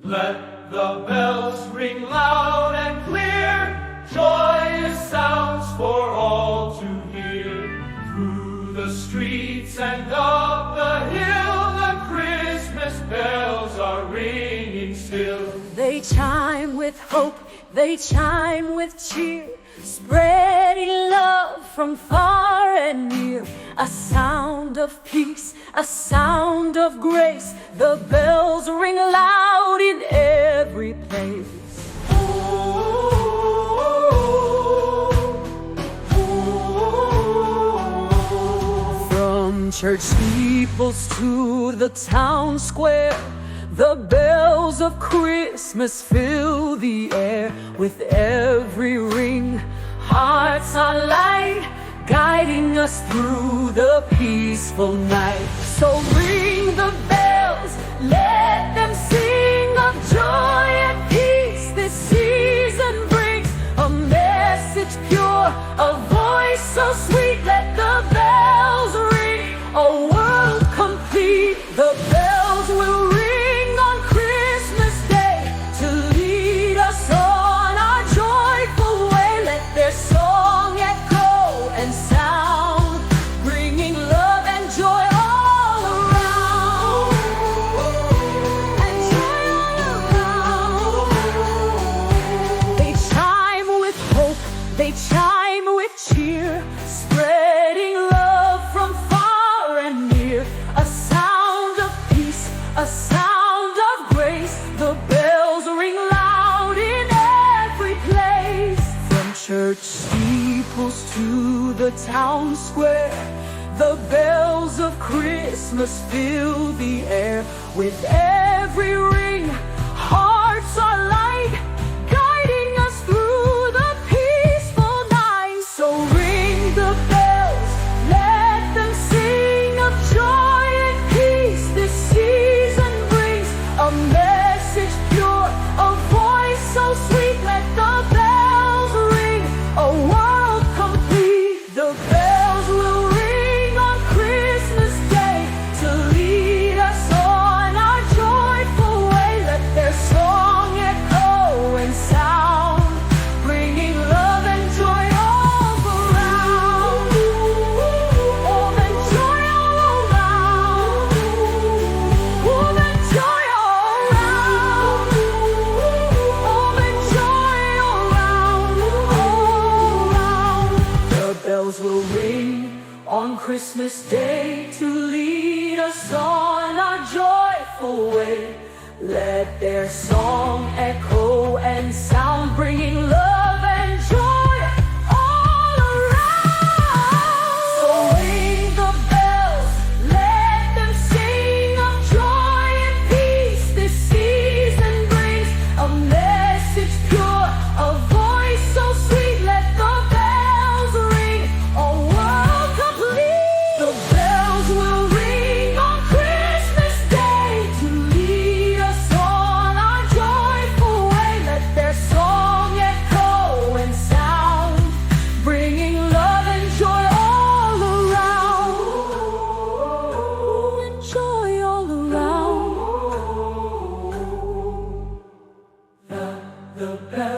Let the bells ring loud and clear, joyous sounds for all to hear. Through the streets and up the hill, the Christmas bells are ringing still. They chime with hope, they chime with cheer, spreading love from far and near. A sound of peace, a sound of grace, the bells ring loud in every place. From church steeples to the town square, the bells of Christmas fill the air. With every ring, hearts are light, guiding us through the peaceful night. So ring the bells, let them sing of joy and peace. This season brings a message pure, a voice so sweet. Let the bells ring, a world complete. The bells will ring on Christmas Day to lead us on our joyful way. Let their song echo and sound, bringing love and joy all around. And joy all around. They chime with hope, they chime with cheer, spreading love from far and near. A sound of peace, a sound of grace, the bells ring loud in every place. From church steeples to the town square, the bells of Christmas fill the air. With every ring, hearts are light, guiding us through the peaceful night. So ring the bells, let them sing of joy and peace. This season brings a message pure, a voice so sweet. Let the bells ring, a world complete. The bells will ring on Christmas Day to lead us on our joyful way. Let their song echo and sound, bringing love and joy all around. Love and joy all around. Love and joy all around. Love and joy all around. The bells will ring on Christmas Day to lead us on our joyful way. Let their song echo and sound, bringing love and joy all around. So ring the bells, let them sing of joy and peace. This season brings a message pure, a voice so sweet. Let the bells ring, a world complete. The bells will ring on Christmas Day to lead us on our joyful way. Let their song echo and sound, bringing love and joy all around. And joy all around. The bells